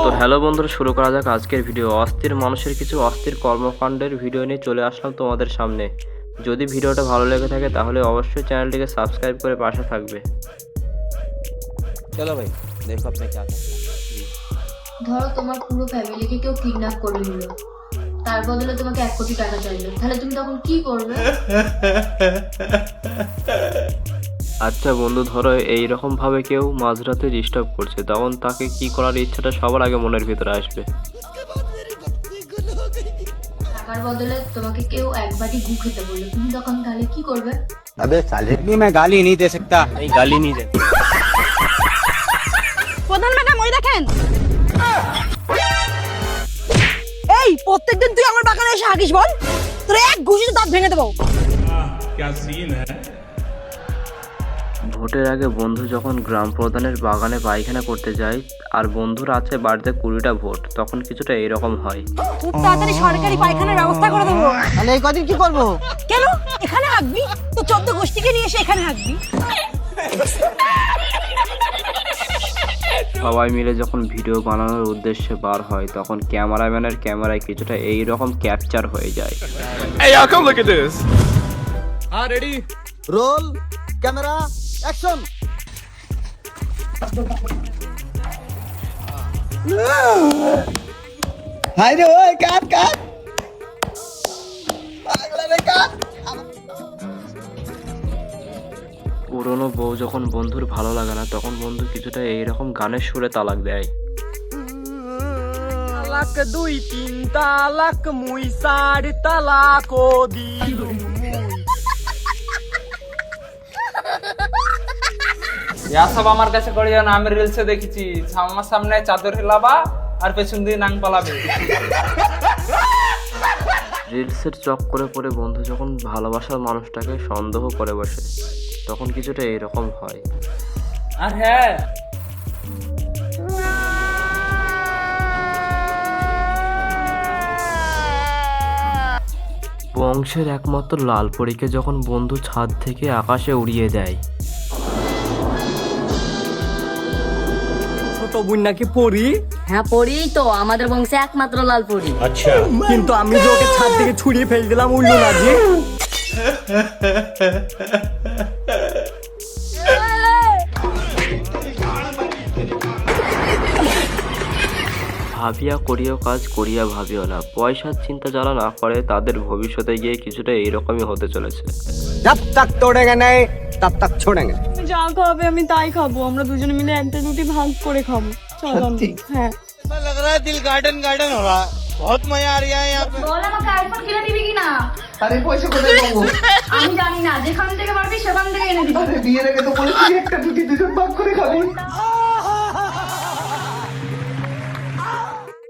তো হ্যালো বন্ধুরা, শুরু করা যাক আজকের ভিডিও। অস্থির মানুষের কিছু অস্থির কর্মকাণ্ডের ভিডিও নিয়ে চলে আসলাম তোমাদের সামনে। যদি ভিডিওটা ভালো লেগে থাকে তাহলে অবশ্যই চ্যানেলটিকে সাবস্ক্রাইব করে পাশে থাকবে। চলো ভাই, দেখো আপনি क्या करते हैं। ধরো তোমার পুরো ফ্যামিলিকে কেউ কিডন্যাপ করে নিল, তার বদলে তোমাকে 1 কোটি টাকা চাইলো, তাহলে তুমি তখন কি করবে? আচ্ছা বন্ধু, ধরো এইরকম ভাবে কেউ মাঝরাতে ডিস্টার্ব করছে, তখন তাকে কি করার ইচ্ছাটা সবার আগে মনের ভিতরে আসবে? টাকার বদলে তোমাকে কেউ 1 বাটি গু খেতে বললো, তুমি তখন তাহলে কি করবে? अबे साले, मैं गाली नहीं दे सकता। नहीं, गाली नहीं दे। প্রধান ম্যাডাম, ওই দেখেন। এই প্রত্যেকদিন তুই আমার বাগানে এসে হাগিস বল, তোর এক ঘুষিতে দাঁত ভেঙে দেবো। ভোটের আগে বন্ধু যখন গ্রাম প্রধানের বাগানে পায়খানা করতে যায় আর বন্ধুর আছে বাড়িতে 20টা ভোট, তখন কিছুটা এইরকম হয়। খুব তাড়াতাড়ি সরকারি পায়খানার ব্যবস্থা করে দেবো। তাহলে এই কদিন কি করবো? কেন এখানে হাগবি? তো 14 গোষ্ঠীকে নিয়ে এসে এখানে হাগবি। সবাই মিলে যখন ভিডিও বানানোর উদ্দেশ্যে বার হয়, তখন ক্যামেরাম্যানের ক্যামেরায় কিছুটা এইরকম ক্যাপচার হয়ে যায়। Hey y'all, come look at this. Roll camera action. Hi रे ओए, काट काट पागल रे, काट। পুরনো বউ যখন বন্ধুর ভালো লাগে না, তখন বন্ধু কিছুটা এইরকম গানের সুরে তালাক দেয়। তালাক 2 3 তালাক মুই 4 তালাক ও দিলু মুই। ইয়া সব আমার কাছে করিও না, আমি রিলসে দেখেছি। আমার সামনে চাদর হিলাবা আর পেছন দিয়ে নাং পালাবে। রিলসের চক্করে পড়ে বন্ধু যখন ভালোবাসার মানুষটাকে সন্দেহ করে বসে, তখন কিছুটা এইরকম হয়। আর হ্যাঁ, বংশের একমাত্র লালপরীকে যখন বন্ধু ছাদ থেকে আকাশে উড়িয়ে দেয়, ছোট বোন নাকি পড়ি, হ্যাঁ পড়ি তো, আমাদের বংশে একমাত্র লাল পড়ি। কিন্তু আমি যে ওকে ছাদ থেকে ছুড়িয়ে ফেল দিলাম, উড়লো না যে। ভাবিয়া করিও কাজ, করিয়া ভাবিও না। পয়সার চিন্তা যারা না করে, তাদের ভবিষ্যতে গিয়ে কিছুটা এইরকমই হতে চলেছে। जब तक तोड़ेंगे नहीं तब तक छोड़ेंगे। যা খাবে আমি তাই খাবো, আমরা দুজনে মিলে একটা রুটি ভাগ করে খাবো। চলো। হ্যাঁ, लग रहा है दिल गार्डन गार्डन हो रहा है। बहुत मजा आ रहा है यहाँ पे। বল আমাকে আইফোন কিনে দিবি কিনা? আরে পয়সা কোথায় পাবো? আমি জানি না, যেখান থেকে পারবি সেখান থেকে এনে দিবি। আরে বিয়ের আগে তো বলেছি একটা রুটি দুজন ভাগ করে খাবি।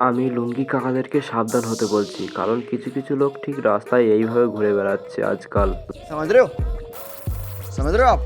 আমি লুঙ্গি কাকাদেরকে সাবধান হতে বলছি, কারণ কিছু কিছু লোক ঠিক রাস্তায় এইভাবে ঘুরে বেড়াচ্ছে আজকাল। समझ रहे हो आप?